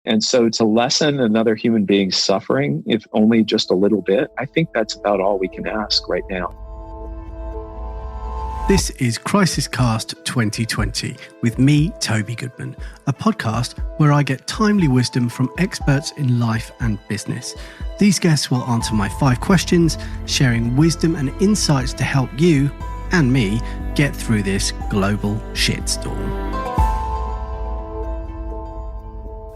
And so to lessen another human being's suffering, if only just a little bit, I think that's about all we can ask right now. This is CrisisCast 2020 with me, Toby Goodman, a podcast where I get timely wisdom from experts in life and business. These guests will answer my 5 questions, sharing wisdom and insights to help you and me get through this global shitstorm.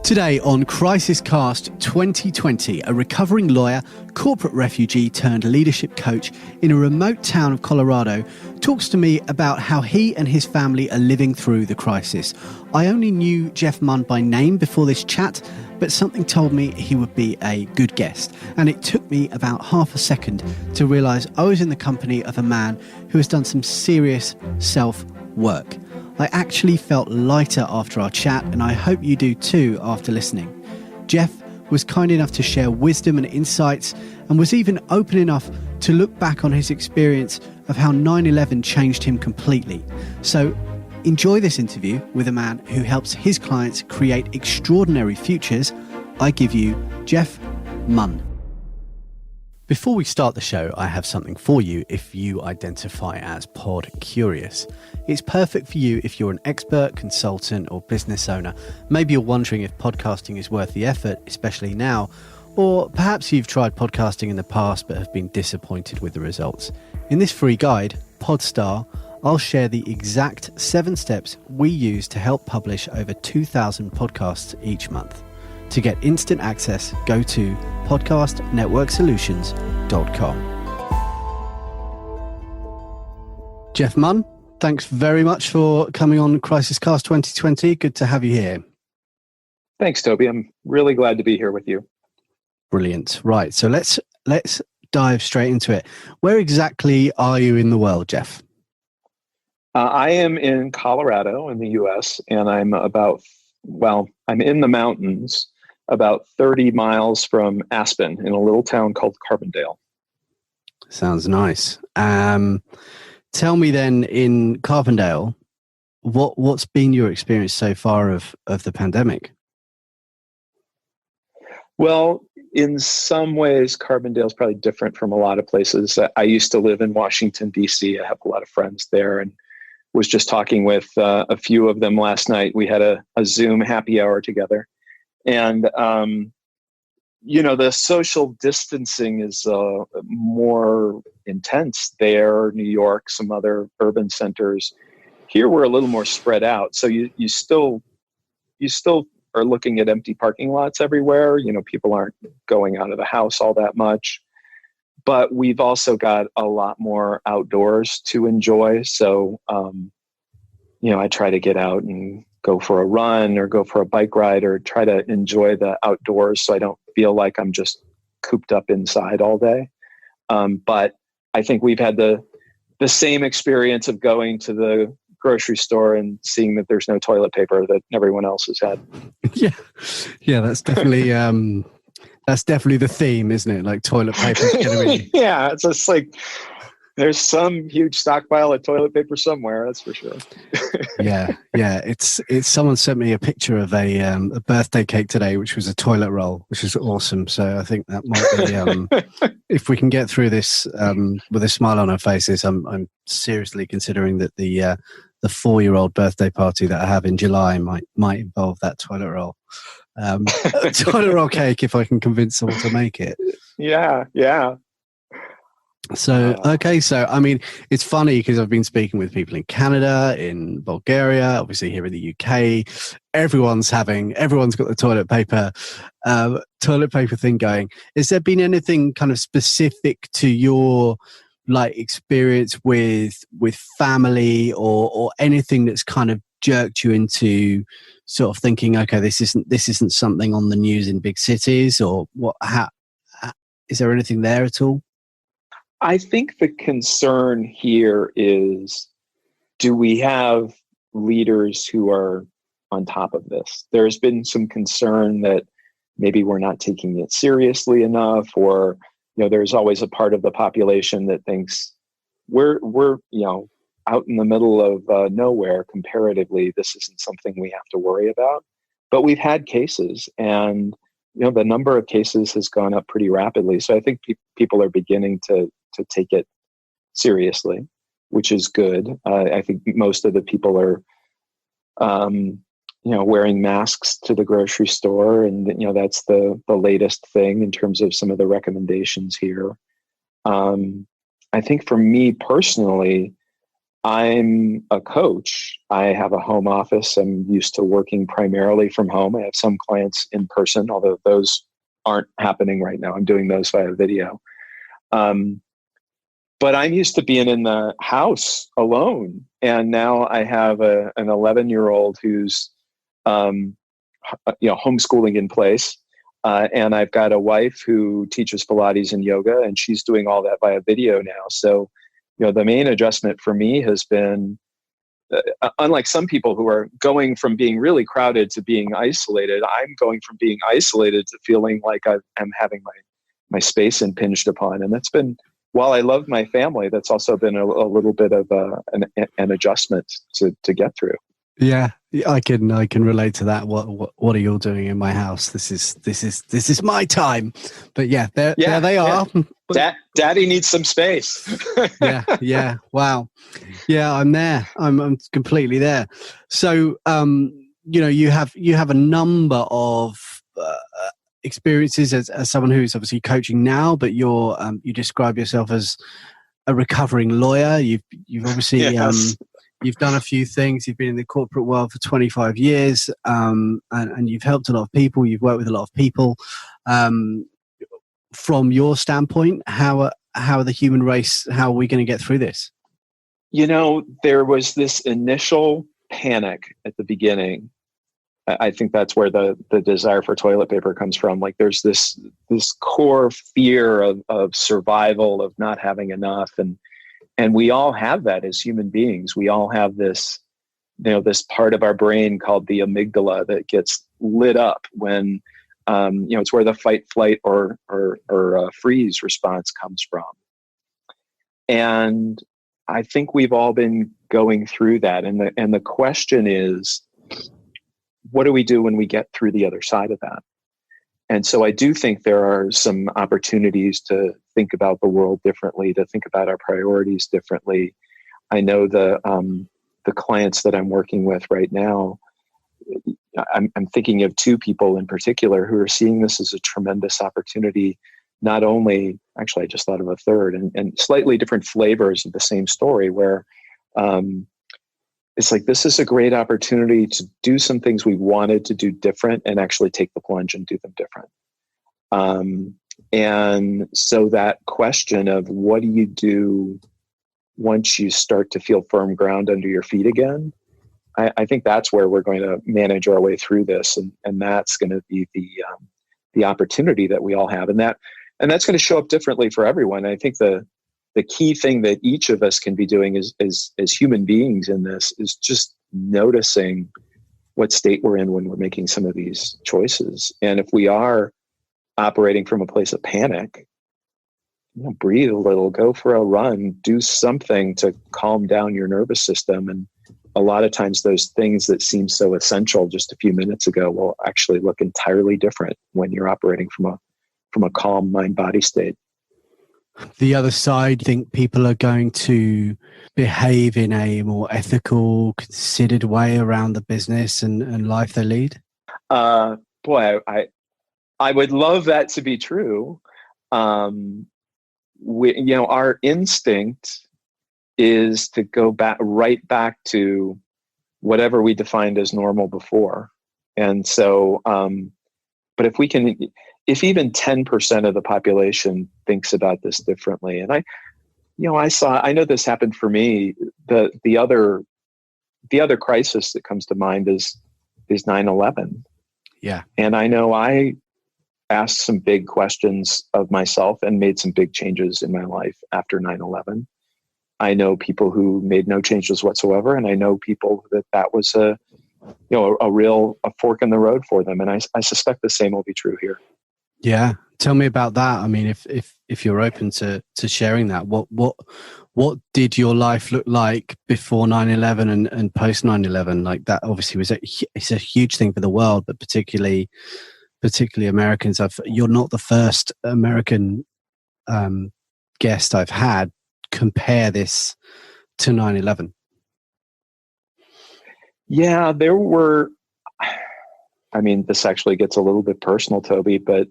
Today on CrisisCast 2020, a recovering lawyer, corporate refugee turned leadership coach in a remote town of Colorado talks to me about how he and his family are living through the crisis. I only knew Jeff Munn by name before this chat, but something told me he would be a good guest. And it took me about half a second to realise I was in the company of a man who has done some serious self-work. I actually felt lighter after our chat, and I hope you do too after listening. Jeff was kind enough to share wisdom and insights, and was even open enough to look back on his experience of how 9/11 changed him completely. So enjoy this interview with a man who helps his clients create extraordinary futures. I give you Jeff Munn. Before we start the show, I have something for you if you identify as pod curious. It's perfect for you if you're an expert, consultant, or business owner. Maybe you're wondering if podcasting is worth the effort, especially now, or perhaps you've tried podcasting in the past but have been disappointed with the results. In this free guide, Podstar, I'll share the exact 7 steps we use to help publish over 2,000 podcasts each month. To get instant access, go to podcastnetworksolutions.com. Jeff Munn, thanks very much for coming on CrisisCast 2020. Good to have you here. Thanks, Toby. I'm really glad to be here with you. Brilliant. Right. So let's dive straight into it. Where exactly are you in the world, Jeff? I am in Colorado in the U.S., and I'm I'm in the mountains, about 30 miles from Aspen in a little town called Carbondale. Sounds nice. Tell me then, in Carbondale, what's been your experience so far of the pandemic? Well, in some ways, Carbondale is probably different from a lot of places. I used to live in Washington, D.C. I have a lot of friends there, and was just talking with a few of them last night. We had a Zoom happy hour together. And, the social distancing is more intense there, New York, some other urban centers. Here, we're a little more spread out. So you still are looking at empty parking lots everywhere. People aren't going out of the house all that much. But we've also got a lot more outdoors to enjoy. So, I try to get out and go for a run or go for a bike ride or try to enjoy the outdoors so I don't feel like I'm just cooped up inside all day. But I think we've had the same experience of going to the grocery store and seeing that there's no toilet paper that everyone else has had. Yeah, that's definitely the theme, isn't it? Like toilet paper is going to be. Yeah, it's just like there's some huge stockpile of toilet paper somewhere. That's for sure. Yeah. It's someone sent me a picture of a birthday cake today, which was a toilet roll, which is awesome. So I think that might be if we can get through this with a smile on our faces. I'm seriously considering that the 4-year-old birthday party that I have in July might involve that toilet roll. Toilet roll cake, if I can convince someone to make it. Yeah. So, okay. So, I mean, it's funny because I've been speaking with people in Canada, in Bulgaria, obviously here in the UK. Everyone's got the toilet paper thing going. Has there been anything kind of specific to your experience with family or anything that's kind of jerked you into sort of thinking, okay, this isn't something on the news in big cities, or what? Is there anything there at all? I think the concern here is, do we have leaders who are on top of this? There's been some concern that maybe we're not taking it seriously enough, or there's always a part of the population that thinks we're out in the middle of nowhere comparatively. This isn't something we have to worry about. but we've had cases, and the number of cases has gone up pretty rapidly. So I think people are beginning to take it seriously, which is good. I think most of the people are, wearing masks to the grocery store, and that's the latest thing in terms of some of the recommendations here. I think for me personally, I'm a coach. I have a home office. I'm used to working primarily from home. I have some clients in person, although those aren't happening right now. I'm doing those via video. But I'm used to being in the house alone. And now I have an 11-year-old who's, homeschooling in place. And I've got a wife who teaches Pilates and yoga, and she's doing all that via video now. So, the main adjustment for me has been, unlike some people who are going from being really crowded to being isolated, I'm going from being isolated to feeling like I'm having my space impinged upon. And that's been, while I love my family, that's also been a little bit of an adjustment to get through. Yeah, I can relate to that. What are you doing in my house? This is my time. But there they are. Yeah. Daddy needs some space. yeah. Wow. Yeah, I'm there. I'm completely there. So, you have a number of experiences as someone who's obviously coaching now, but you describe yourself as a recovering lawyer. You've obviously yes. You've done a few things. You've been in the corporate world for 25 years, and you've helped a lot of people. You've worked with a lot of people. From your standpoint, how are the human race? How are we going to get through this? There was this initial panic at the beginning. I think that's where the desire for toilet paper comes from. Like there's this core fear of survival, of not having enough, and we all have that as human beings. We all have this, this part of our brain called the amygdala that gets lit up when, it's where the fight, flight, or freeze response comes from. And I think we've all been going through that. And the question is, what do we do when we get through the other side of that? And so I do think there are some opportunities to think about the world differently, to think about our priorities differently. I know the clients that I'm working with right now, I'm thinking of two people in particular who are seeing this as a tremendous opportunity. Not only, actually, I just thought of a third, and slightly different flavors of the same story where it's like, this is a great opportunity to do some things we wanted to do different and actually take the plunge and do them different. And so that question of what do you do once you start to feel firm ground under your feet again, I think that's where we're going to manage our way through this. And that's going to be the opportunity that we all have. And that's going to show up differently for everyone. I think the key thing that each of us can be doing as human beings in this is just noticing what state we're in when we're making some of these choices. And if we are operating from a place of panic, breathe a little, go for a run, do something to calm down your nervous system. And a lot of times those things that seem so essential just a few minutes ago will actually look entirely different when you're operating from a calm mind-body state. The other side, I think people are going to behave in a more ethical, considered way around the business and life they lead? Boy, I would love that to be true. Our instinct is to go right back to whatever we defined as normal before. And so, but if even 10% of the population thinks about this differently, and I know this happened for me. The other crisis that comes to mind is 9/11. Yeah. And I know I asked some big questions of myself and made some big changes in my life after 9/11. I know people who made no changes whatsoever, and I know people that was a real fork in the road for them. And I suspect the same will be true here. Yeah. Tell me about that. I mean, if you're open to sharing that, what did your life look like before 9/11 and post 9/11? Like that obviously it's a huge thing for the world, but particularly Americans. You're not the first American guest I've had compare this to 9/11. Yeah, I mean, this actually gets a little bit personal, Toby, but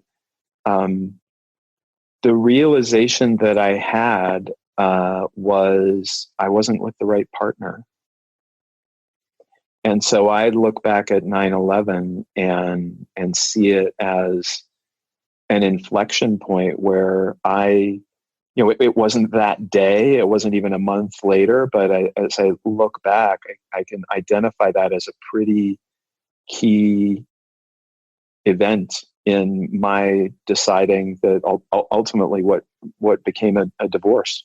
the realization that I had was I wasn't with the right partner. And so I look back at 9/11 and see it as an inflection point where it wasn't that day, it wasn't even a month later, but as I look back, I can identify that as a pretty key event in my deciding that ultimately what became a divorce.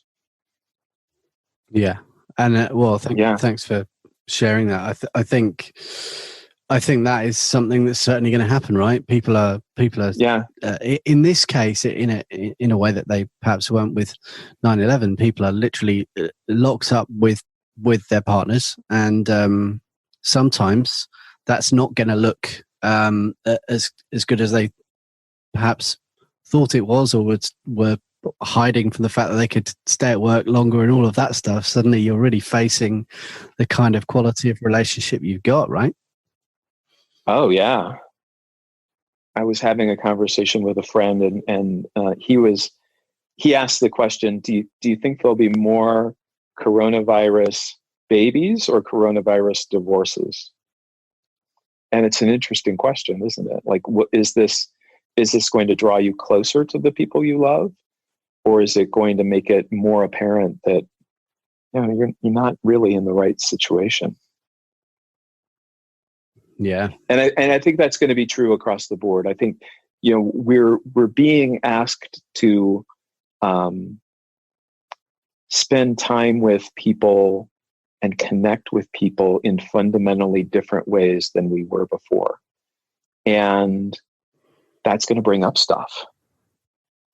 Yeah. And thanks for sharing that. I think that is something that's certainly going to happen, right? People are in this case, in a way that they perhaps weren't with 9/11. People are literally locked up with their partners, and sometimes that's not going to look as good as they perhaps thought it was, or were hiding from the fact that they could stay at work longer and all of that stuff. Suddenly you're really facing the kind of quality of relationship you've got, right? Oh yeah. I was having a conversation with a friend, and he asked the question, do you think there'll be more coronavirus babies or coronavirus divorces? And it's an interesting question, isn't it? Like, is this going to draw you closer to the people you love, or is it going to make it more apparent that you're not really in the right situation? Yeah, and I think that's going to be true across the board. I think we're being asked to spend time with people and connect with people in fundamentally different ways than we were before, and that's going to bring up stuff,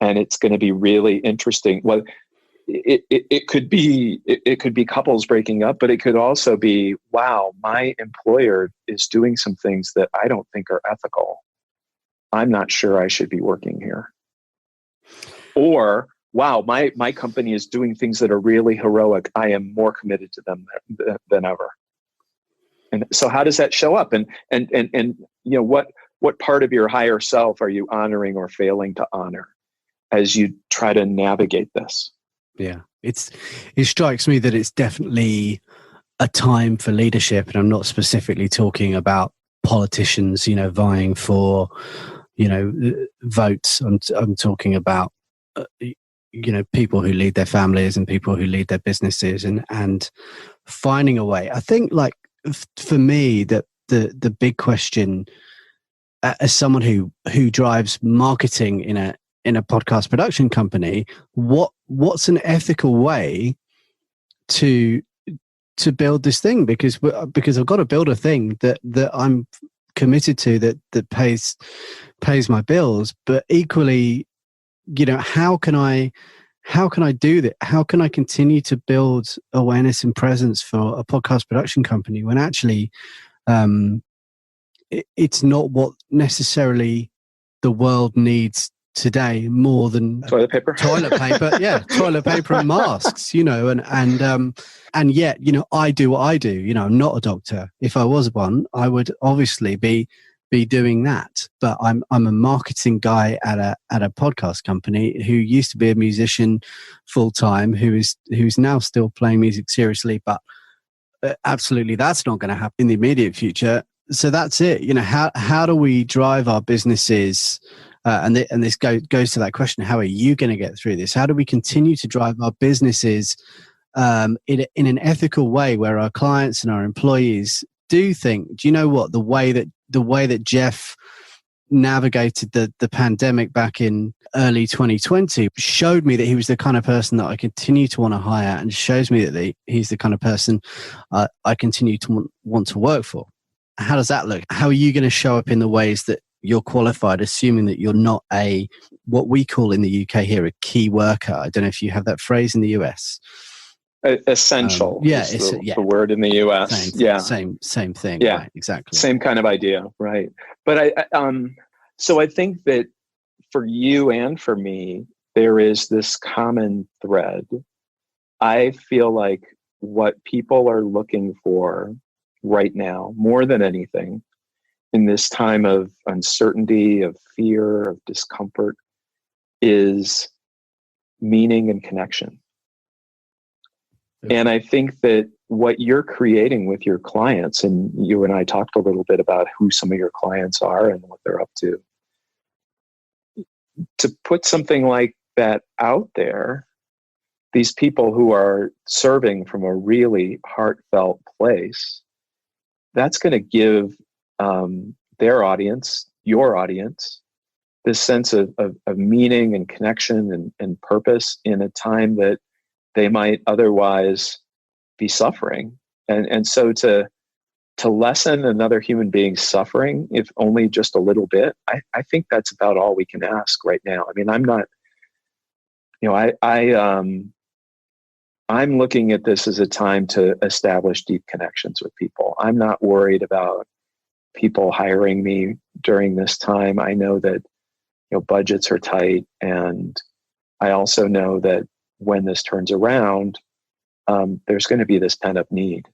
and it's going to be really interesting. Well, it could be couples breaking up, but it could also be, wow, my employer is doing some things that I don't think are ethical. I'm not sure I should be working here. Or, wow, my company is doing things that are really heroic. I am more committed to them than ever. And so how does that show up? And what part of your higher self are you honoring or failing to honor as you try to navigate this? Yeah, it strikes me that it's definitely a time for leadership, and I'm not specifically talking about politicians, vying for, votes. I'm talking about, people who lead their families and people who lead their businesses, and finding a way. I think, like, for me, that the big question, as someone who drives marketing in a podcast production company, what's an ethical way to build this thing? Because I've got to build a thing that I'm committed to, that pays my bills. But equally, how can I do that? How can I continue to build awareness and presence for a podcast production company when actually it's not what necessarily the world needs today more than toilet paper. Yeah, toilet paper and masks, and yet, I do what I do. I'm not a doctor. If I was one, I would obviously be doing that. But I'm a marketing guy at a podcast company who used to be a musician full time, who's now still playing music seriously, but absolutely that's not going to happen in the immediate future. So that's it. How do we drive our businesses? And this goes to that question: how are you going to get through this? How do we continue to drive our businesses in an ethical way, where our clients and our employees do think? Do you know what, the way that Jeff navigated the pandemic back in early 2020 showed me that he was the kind of person that I continue to want to hire, and shows me that he's the kind of person I continue to want to work for. How does that look? How are you going to show up in the ways that you're qualified, assuming that you're not what we call in the UK here, a key worker. I don't know if you have that phrase in the US. Essential is the word in the US. Same thing. Yeah, right, exactly. Same kind of idea, right? But so I think that for you and for me, there is this common thread. I feel like what people are looking for right now, more than anything, in this time of uncertainty, of fear, of discomfort, is meaning and connection. And I think that what you're creating with your clients, and you and I talked a little bit about who some of your clients are and what they're up to put something like that out there, these people who are serving from a really heartfelt place, that's going to give their audience, your audience, this sense of meaning and connection and purpose in a time that they might otherwise be suffering. And so to lessen another human being's suffering, if only just a little bit, I think that's about all we can ask right now. I mean, I'm not, I'm looking at this as a time to establish deep connections with people. I'm not worried about people hiring me during this time. I know that, budgets are tight, and I also know that when this turns around, there's going to be this pent-up need.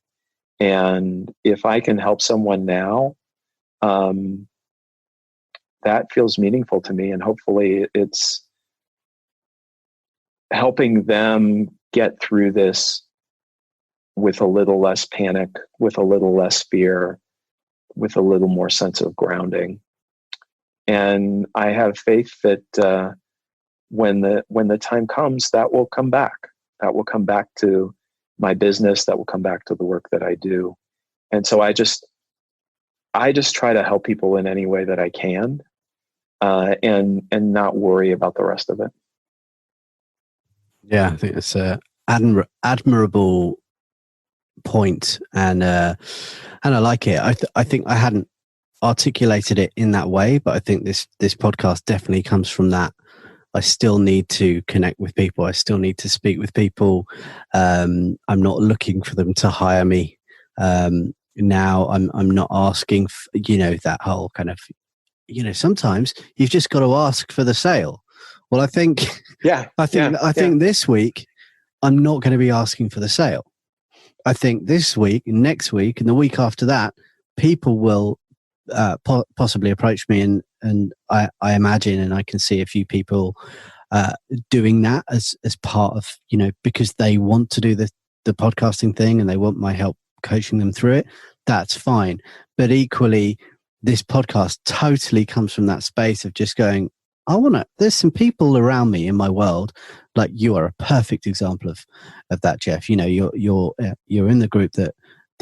And if I can help someone now, that feels meaningful to me. And hopefully it's helping them get through this with a little less panic, with a little less fear, with a little more sense of grounding. And I have faith that when the time comes, that will come back. That will come back to my business. That will come back to the work that I do. And so I just try to help people in any way that I can, and not worry about the rest of it. Yeah, I think it's a admirable point, and I like it. I think I hadn't articulated it in that way, but I think this podcast definitely comes from that. I still need to connect with people. I still need to speak with people. I'm not looking for them to hire me. Now I'm not asking, that whole kind of, sometimes you've just got to ask for the sale. Well, I think this week I'm not going to be asking for the sale. I think this week, next week, and the week after that, people will possibly approach me, and I imagine, and I can see a few people doing that as part of, because they want to do the podcasting thing and they want my help coaching them through it. That's fine. But equally, this podcast totally comes from that space of just going, there's some people around me in my world, like you are a perfect example of that, Jeff. You're in the group that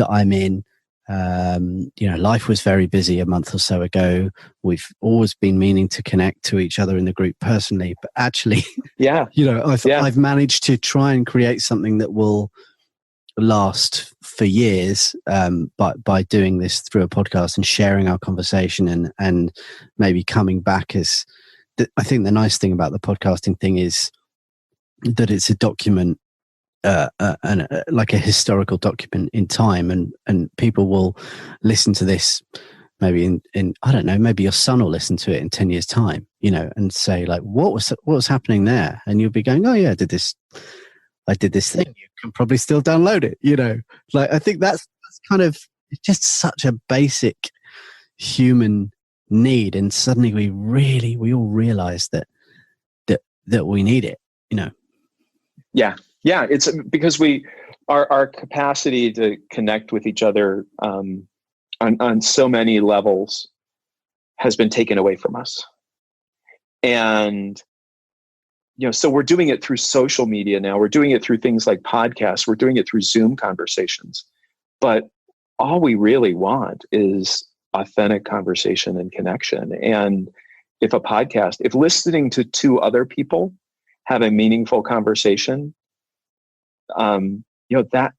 I'm in. Life was very busy a month or so ago. We've always been meaning to connect to each other in the group personally, but actually, I've managed to try and create something that will last for years, by doing this through a podcast and sharing our conversation and maybe coming back as. I think the nice thing about the podcasting thing is that it's a document, like a historical document in time, and people will listen to this maybe in I don't know, maybe your son will listen to it in 10 years time, and say like, what was happening there? And you'll be going, oh yeah, I did this thing. You can probably still download it, like, I think that's kind of just such a basic human need, and suddenly we all realize that we need it. Yeah It's because our capacity to connect with each other on so many levels has been taken away from us. And so we're doing it through social media now. We're doing it through things like podcasts. We're doing it through Zoom conversations. But all we really want is authentic conversation and connection. And if listening to two other people have a meaningful conversation, that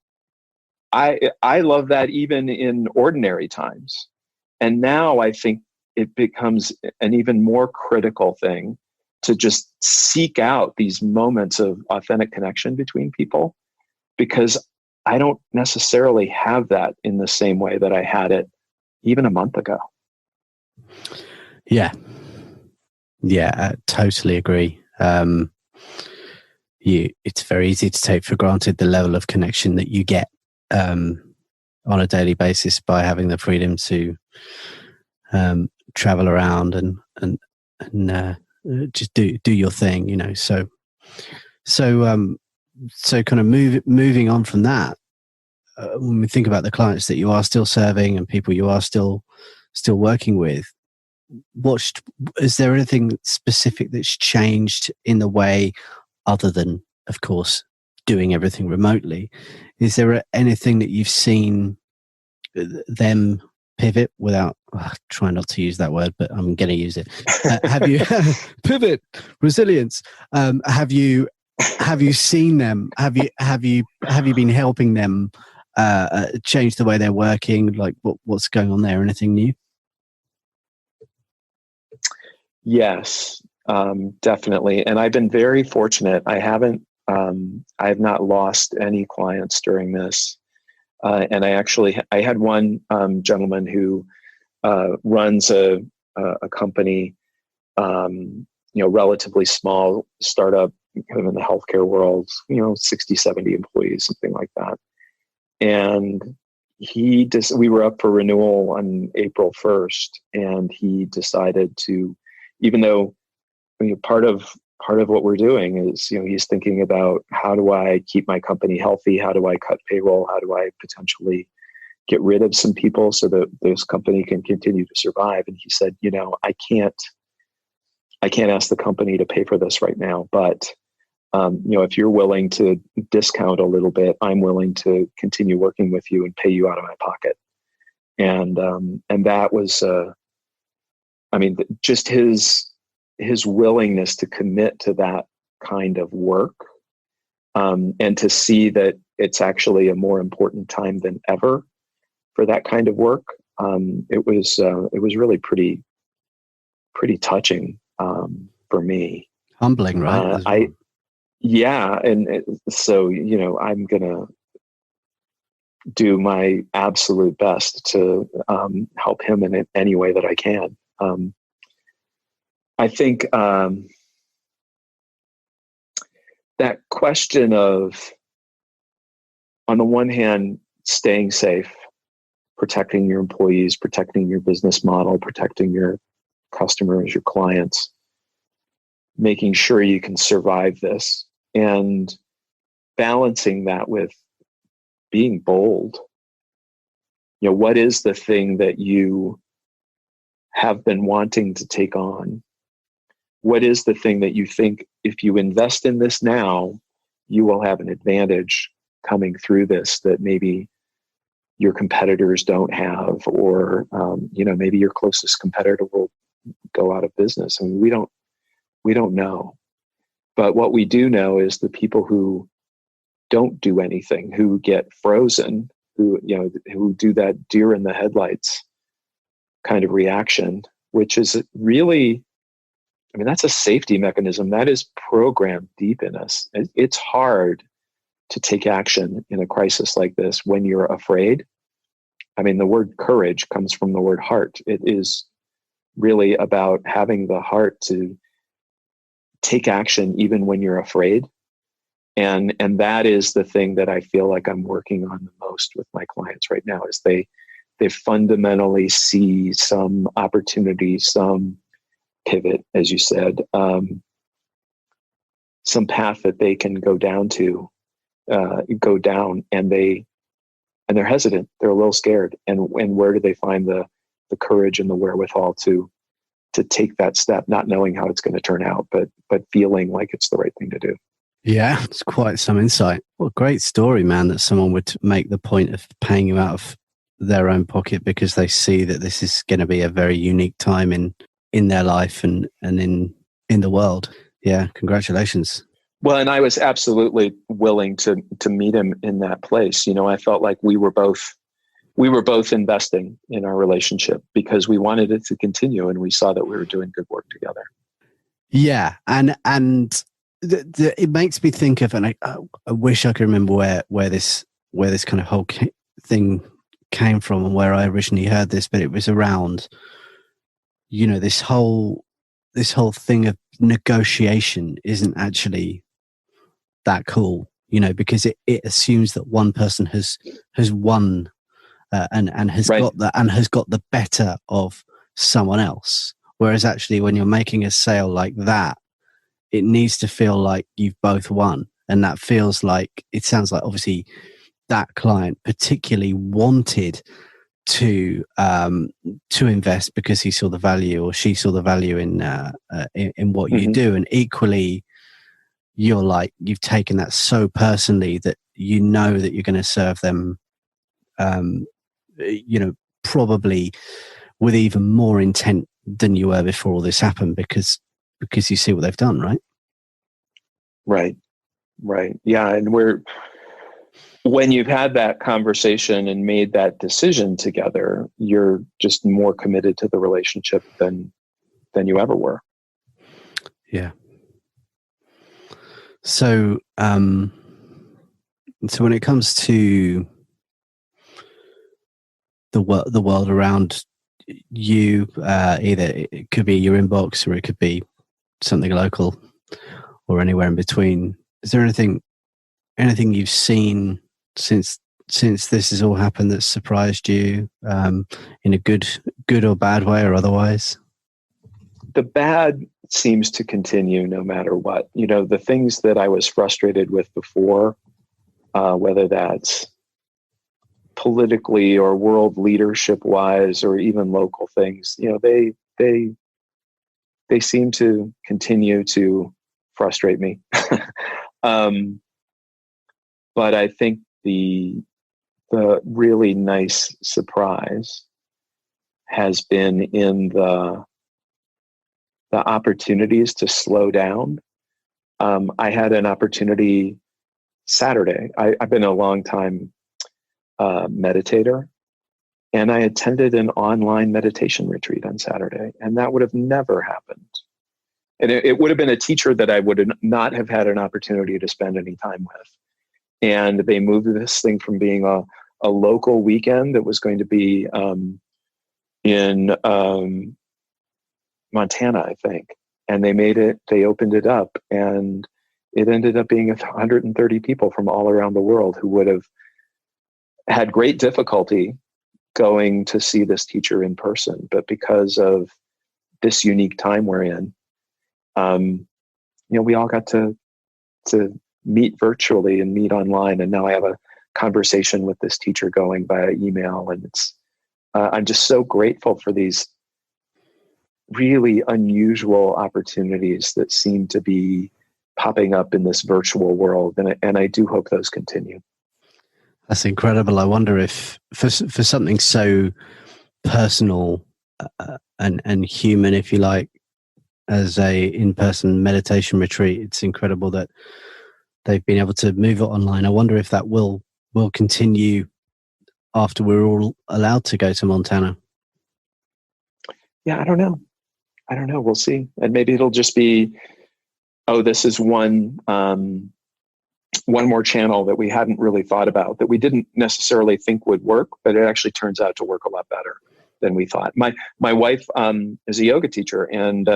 I love that even in ordinary times. And now I think it becomes an even more critical thing to just seek out these moments of authentic connection between people, because I don't necessarily have that in the same way that I had it even a month ago. Yeah. Yeah, I totally agree. It's very easy to take for granted the level of connection that you get on a daily basis by having the freedom to travel around and just do your thing, you know. So kind of moving on from that, when we think about the clients that you are still serving and people you are still working with, is there anything specific that's changed in the way, other than, of course, doing everything remotely? Is there anything that you've seen them pivot without, trying not to use that word, but I'm going to use it. Have you pivot, resilience? Have you seen them? Have you been helping them change the way they're working? Like what's going on there? Anything new? Yes, definitely. And I've been very fortunate. I have not lost any clients during this. And I had one gentleman who runs a company, relatively small startup, kind of in the healthcare world, 60, 70 employees, something like that. And we were up for renewal on April 1st, and he decided to, even though part of what we're doing is, he's thinking about, how do I keep my company healthy? How do I cut payroll? How do I potentially get rid of some people so that this company can continue to survive? And he said, I can't ask the company to pay for this right now, but if you're willing to discount a little bit, I'm willing to continue working with you and pay you out of my pocket. And that was, just his willingness to commit to that kind of work, and to see that it's actually a more important time than ever for that kind of work. It was really pretty touching for me. Humbling, right? Yeah. So, I'm going to do my absolute best to help him in any way that I can. I think that question of, on the one hand, staying safe, protecting your employees, protecting your business model, protecting your customers, your clients, making sure you can survive this, and balancing that with being bold. What is the thing that you have been wanting to take on? What is the thing that you think, if you invest in this now, you will have an advantage coming through this that maybe your competitors don't have, or maybe your closest competitor will go out of business? I mean, we don't know. But what we do know is the people who don't do anything, who get frozen, who do that deer in the headlights kind of reaction, which is really, that's a safety mechanism that is programmed deep in us. It's hard to take action in a crisis like this when you're afraid. The word courage comes from the word heart. It is really about having the heart to take action even when you're afraid. And that is the thing that I feel like I'm working on the most with my clients right now, is they fundamentally see some opportunity, some pivot, as you said, some path that they can go down, and they're hesitant. They're a little scared. And where do they find the courage and the wherewithal to take that step, not knowing how it's going to turn out, but feeling like it's the right thing to do? Yeah, it's quite some insight. What a great story, man, that someone would make the point of paying you out of their own pocket because they see that this is going to be a very unique time in their life and in the world. Yeah, congratulations. Well, and I was absolutely willing to meet him in that place. I felt like we were both we were both investing in our relationship because we wanted it to continue, and we saw that we were doing good work together. Yeah, and it makes me think of, and I wish I could remember where this kind of whole thing came from and where I originally heard this, but it was around, this whole thing of negotiation isn't actually that cool, because it assumes that one person has won and has Right. got the better of someone else. Whereas actually, when you're making a sale like that, it needs to feel like you've both won, and that feels like, it sounds like obviously that client particularly wanted to invest because he saw the value, or she saw the value in what you do, and equally, you've taken that so personally that that you're going to serve them, probably with even more intent than you were before all this happened, because you see what they've done, right? Right. Yeah. And when you've had that conversation and made that decision together, you're just more committed to the relationship than you ever were. Yeah. So, so when it comes to the world around you, either it could be your inbox, or it could be something local, or anywhere in between. Is there anything you've seen since this has all happened that's surprised you, in a good or bad way, or otherwise? The bad seems to continue no matter what. The things that I was frustrated with before, whether that's politically or world leadership wise, or even local things, they seem to continue to frustrate me. But I think the really nice surprise has been in the opportunities to slow down. I had an opportunity Saturday. I've been a long time meditator, and I attended an online meditation retreat on Saturday, and that would have never happened. And it would have been a teacher that I would not have had an opportunity to spend any time with. And they moved this thing from being a local weekend that was going to be in Montana, I think. And they opened it up, and it ended up being 130 people from all around the world who would have had great difficulty going to see this teacher in person. But because of this unique time we're in, we all got to meet virtually and meet online. And now I have a conversation with this teacher going via email. And I'm just so grateful for these really unusual opportunities that seem to be popping up in this virtual world. And I do hope those continue. That's incredible. I wonder if for something so personal and human, if you like, as a in-person meditation retreat, it's incredible that they've been able to move it online. I wonder if that will continue after we're all allowed to go to Montana. Yeah, I don't know. We'll see. And maybe it'll just be, this is one more channel that we hadn't really thought about, that we didn't necessarily think would work, but it actually turns out to work a lot better than we thought. My wife is a yoga teacher, and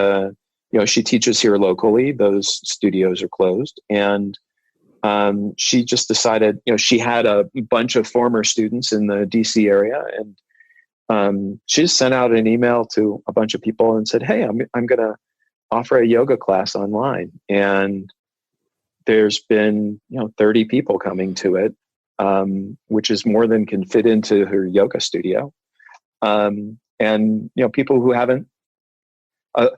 she teaches here locally. Those studios are closed, and she just decided, she had a bunch of former students in the DC area, and she just sent out an email to a bunch of people and said, "Hey, I'm going to offer a yoga class online." And there's been 30 people coming to it, which is more than can fit into her yoga studio. And people who haven't, a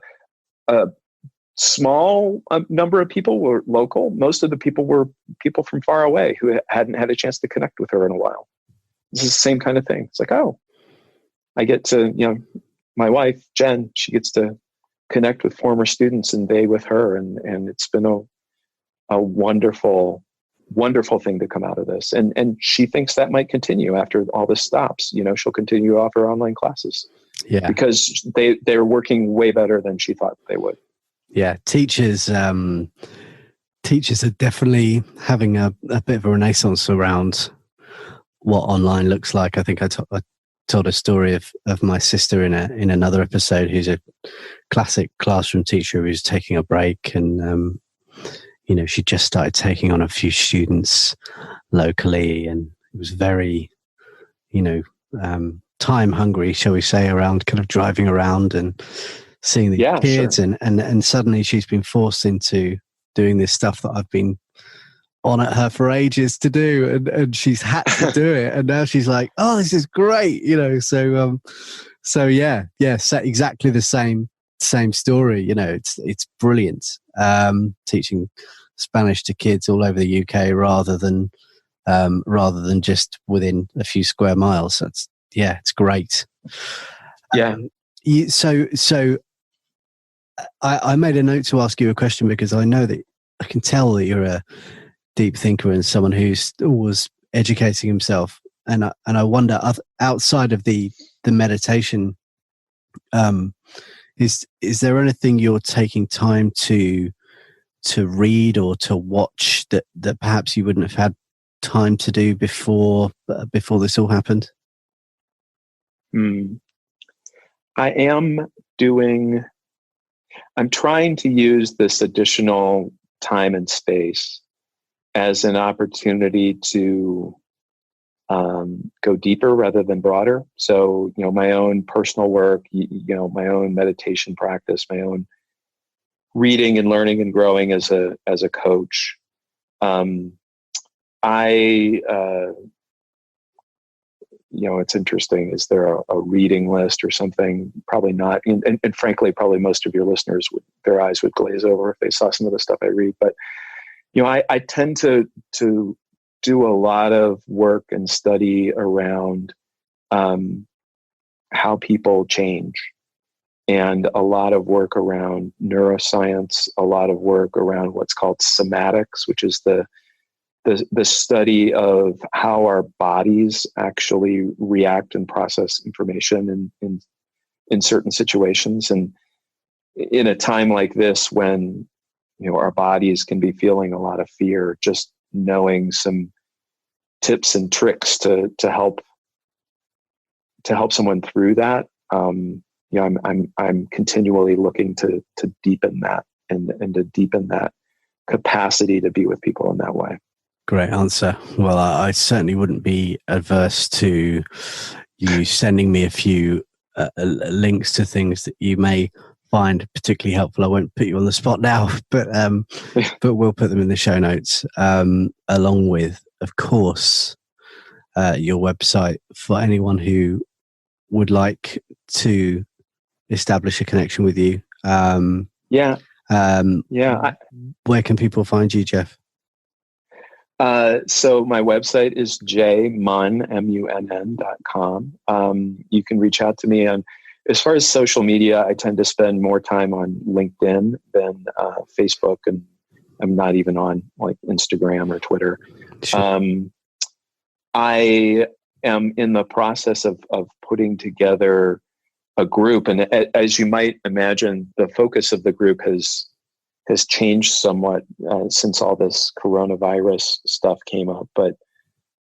small number of people were local. Most of the people were people from far away who hadn't had a chance to connect with her in a while. This is the same kind of thing. It's like, I get to, my wife, Jen, she gets to connect with former students, and they with her. And it's been a wonderful wonderful thing to come out of this. And she thinks that might continue after all this stops. She'll continue to offer online classes. Yeah. Because they're working way better than she thought they would. Yeah. Teachers are definitely having a bit of a renaissance around what online looks like. I think I told a story of my sister in another episode, who's a classic classroom teacher who's taking a break, and she just started taking on a few students locally, and it was very time hungry, shall we say, around kind of driving around and seeing the kids. Sure. and suddenly she's been forced into doing this stuff that I've been on at her for ages to do, and she's had to do it, and now she's like, oh, this is great, so yeah, exactly the same story. It's brilliant, teaching Spanish to kids all over the UK rather than just within a few square miles. It's great. So I made a note to ask you a question, because I know that I can tell that you're a deep thinker and someone who's always educating himself, and I wonder, outside of the meditation, is there anything you're taking time to read or to watch that perhaps you wouldn't have had time to do before this all happened? I'm trying to use this additional time and space as an opportunity to go deeper rather than broader. So, my own personal work, my own meditation practice, my own reading and learning and growing as a coach. It's interesting. Is there a reading list or something? Probably not. And frankly, probably most of your listeners their eyes would glaze over if they saw some of the stuff I read. But, I tend to do a lot of work and study around how people change, and a lot of work around neuroscience, a lot of work around what's called somatics, which is the study of how our bodies actually react and process information in certain situations. And in a time like this, when our bodies can be feeling a lot of fear, just knowing some tips and tricks to help someone through that. I'm continually looking to deepen that and to deepen that capacity to be with people in that way. Great answer. Well, I certainly wouldn't be averse to you sending me a few links to things that you may find particularly helpful. I won't put you on the spot now, but we'll put them in the show notes, along with, of course, your website for anyone who would like to establish a connection with you. Where can people find you, Jeff? So my website is jmunn.com. You can reach out to me on, as far as social media, I tend to spend more time on LinkedIn than Facebook, and I'm not even on like Instagram or Twitter. Sure. I am in the process of putting together a group, and as you might imagine, the focus of the group has changed somewhat since all this coronavirus stuff came up. But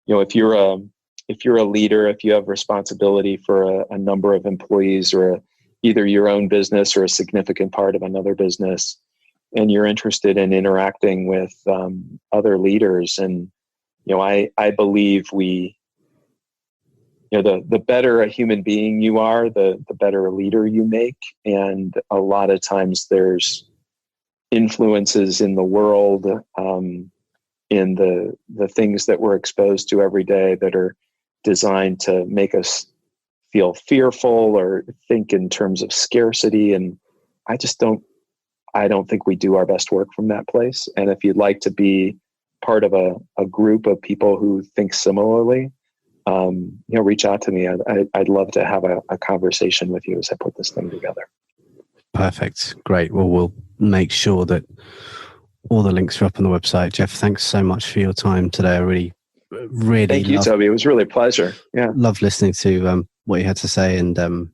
if you're a leader, if you have responsibility for a number of employees, or either your own business or a significant part of another business, and you're interested in interacting with other leaders, and I believe the better a human being you are, the better a leader you make. And a lot of times there's influences in the world, in the things that we're exposed to every day, that are designed to make us feel fearful or think in terms of scarcity. And I don't think we do our best work from that place. And if you'd like to be part of a group of people who think similarly, reach out to me. I'd love to have a conversation with you as I put this thing together. Perfect. Great. Well, we'll make sure that All the links are up on the website. Jeff, thanks so much for your time today. I really thank you, Toby. It was really a pleasure. Yeah, love listening to what you had to say, and good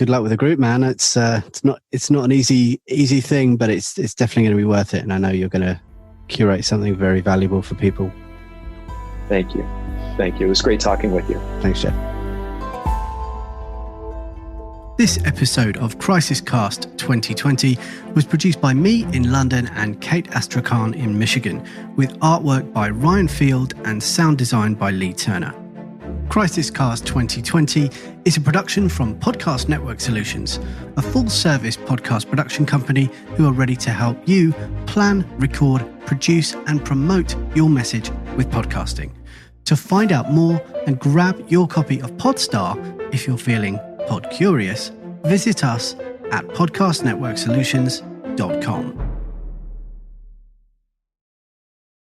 luck with the group, man. It's not an easy thing, but it's definitely going to be worth it. And I know you're going to curate something very valuable for people. Thank you. It was great talking with you. Thanks, Jeff. This episode of CrisisCast 2020 was produced by me in London and Kate Astrakhan in Michigan, with artwork by Ryan Field and sound design by Lee Turner. CrisisCast 2020 is a production from Podcast Network Solutions, a full-service podcast production company who are ready to help you plan, record, produce, and promote your message with podcasting. To find out more and grab your copy of Podstar if you're feeling pod curious, visit us at podcastnetworksolutions.com.